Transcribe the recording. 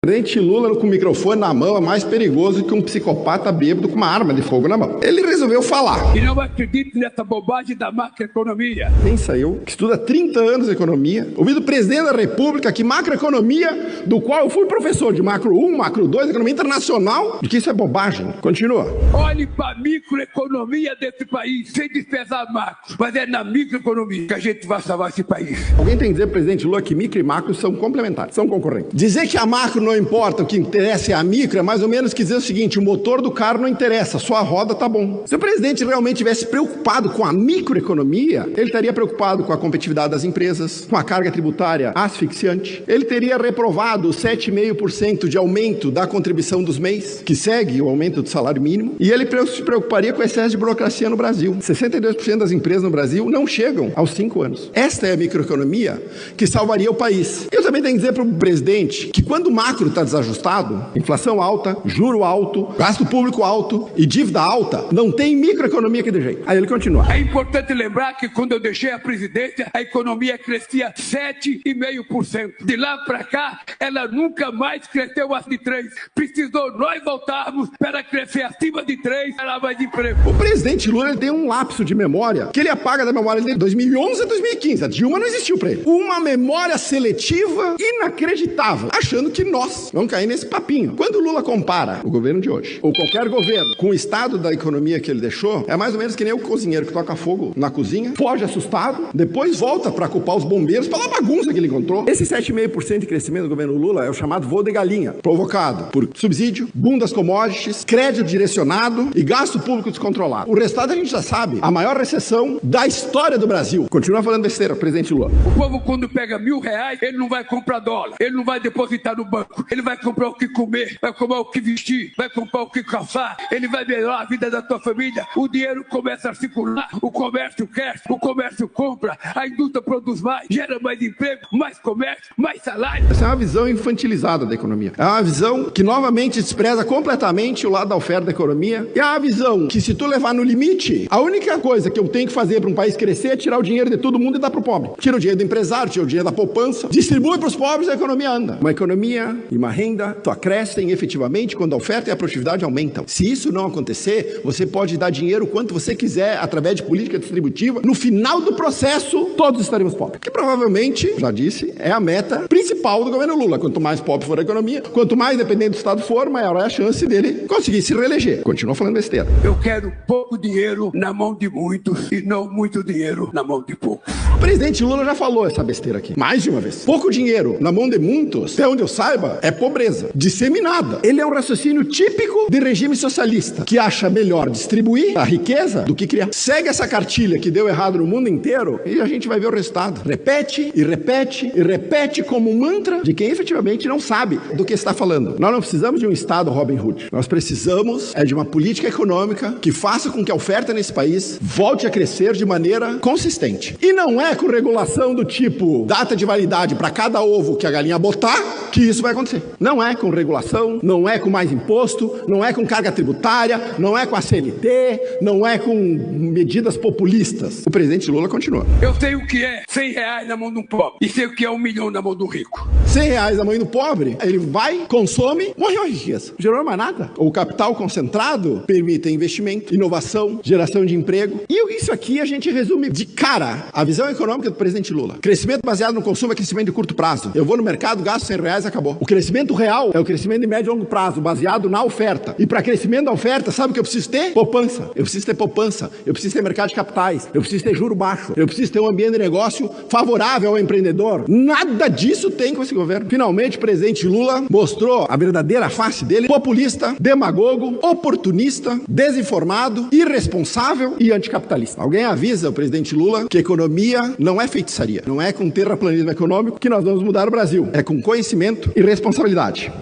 O presidente Lula com o microfone na mão é mais perigoso que um psicopata bêbado com uma arma de fogo na mão. Ele resolveu falar. E não acredito nessa bobagem da macroeconomia. Pensa eu, que estuda há 30 anos economia, ouvi do presidente da República que macroeconomia, do qual eu fui professor de macro 1, macro 2, economia internacional, de que isso é bobagem. Continua. Olhe para a microeconomia desse país, sem desprezar a macro, mas é na microeconomia que a gente vai salvar esse país. Alguém tem que dizer, presidente Lula, que micro e macro são complementares, são concorrentes. Dizer que a macro não importa, o que interessa é a micro, é mais ou menos que dizer o seguinte: o motor do carro não interessa, só a roda tá bom. Se o presidente realmente tivesse preocupado com a microeconomia, ele estaria preocupado com a competitividade das empresas, com a carga tributária asfixiante, ele teria reprovado 7,5% de aumento da contribuição dos MEIs, que segue o aumento do salário mínimo, e ele se preocuparia com o excesso de burocracia no Brasil. 62% das empresas no Brasil não chegam aos 5 anos. Esta é a microeconomia que salvaria o país. Eu também tenho que dizer para o presidente que quando o macro está desajustado, inflação alta, juro alto, gasto público alto e dívida alta, não tem microeconomia que dê jeito. Aí ele continua. É importante lembrar que quando eu deixei a presidência, a economia crescia 7,5%. De lá para cá, ela nunca mais cresceu acima de 3%. Precisou nós voltarmos para crescer acima de 3%, para mais emprego. O presidente Lula tem um lapso de memória que ele apaga da memória dele de 2011 a 2015. A Dilma não existiu para ele. Uma memória seletiva inacreditável, achando que nós vamos cair nesse papinho. Quando o Lula compara o governo de hoje, ou qualquer governo, com o estado da economia que ele deixou, é mais ou menos que nem o cozinheiro que toca fogo na cozinha, foge assustado, depois volta para culpar os bombeiros pela bagunça que ele encontrou. Esse 7,5% de crescimento do governo Lula é o chamado voo de galinha, provocado por subsídio, boom das commodities, crédito direcionado e gasto público descontrolado. O resultado a gente já sabe, a maior recessão da história do Brasil. Continua falando besteira, presidente Lula. O povo, quando pega R$1.000, ele não vai comprar dólar, ele não vai depositar no banco, ele vai comprar o que comer, vai comprar o que vestir, vai comprar o que calçar, ele vai melhorar a vida da tua família, o dinheiro começa a circular, o comércio cresce, o comércio compra, a indústria produz mais, gera mais emprego, mais comércio, mais salário. Essa é uma visão infantilizada da economia. É uma visão que novamente despreza completamente o lado da oferta da economia. E é uma visão que, se tu levar no limite, a única coisa que eu tenho que fazer para um país crescer é tirar o dinheiro de todo mundo e dar pro pobre. Tira o dinheiro do empresário, tira o dinheiro da poupança, distribui para os pobres e a economia anda. Uma economia e uma renda só crescem efetivamente quando a oferta e a produtividade aumentam. Se isso não acontecer, você pode dar dinheiro quanto você quiser através de política distributiva. No final do processo, todos estaremos pobres. Que provavelmente, já disse, é a meta principal do governo Lula. Quanto mais pobre for a economia, quanto mais dependente do Estado for, maior é a chance dele conseguir se reeleger. Continua falando besteira. Eu quero pouco dinheiro na mão de muitos e não muito dinheiro na mão de poucos. O presidente Lula já falou essa besteira aqui, mais de uma vez. Pouco dinheiro na mão de muitos, até onde eu saiba, é pobreza disseminada. Ele é um raciocínio típico de regime socialista, que acha melhor distribuir a riqueza do que criar. Segue essa cartilha que deu errado no mundo inteiro e a gente vai ver o resultado. Repete e repete e repete como um mantra de quem efetivamente não sabe do que está falando. Nós não precisamos de um Estado Robin Hood. Nós precisamos de uma política econômica que faça com que a oferta nesse país volte a crescer de maneira consistente. E não é com regulação do tipo data de validade para cada ovo que a galinha botar que isso vai acontecer. Não é com regulação, não é com mais imposto, não é com carga tributária, não é com a CLT, não é com medidas populistas. O presidente Lula continua. Eu sei o que é R$100 na mão de um pobre e sei o que é 1 milhão na mão do rico. R$100 na mão do pobre, ele vai, consome, morreu a riqueza. Não gerou mais nada. O capital concentrado permite investimento, inovação, geração de emprego. E isso aqui a gente resume de cara a visão econômica do presidente Lula. Crescimento baseado no consumo é crescimento de curto prazo. Eu vou no mercado, gasto R$100, acabou. O crescimento real é o crescimento de médio e longo prazo, baseado na oferta. E para crescimento da oferta, sabe o que eu preciso ter? Poupança. Eu preciso ter poupança. Eu preciso ter mercado de capitais. Eu preciso ter juro baixo. Eu preciso ter um ambiente de negócio favorável ao empreendedor. Nada disso tem com esse governo. Finalmente, o presidente Lula mostrou a verdadeira face dele: populista, demagogo, oportunista, desinformado, irresponsável e anticapitalista. Alguém avisa o presidente Lula que economia não é feitiçaria. Não é com terraplanismo econômico que nós vamos mudar o Brasil. É com conhecimento e responsabilidade.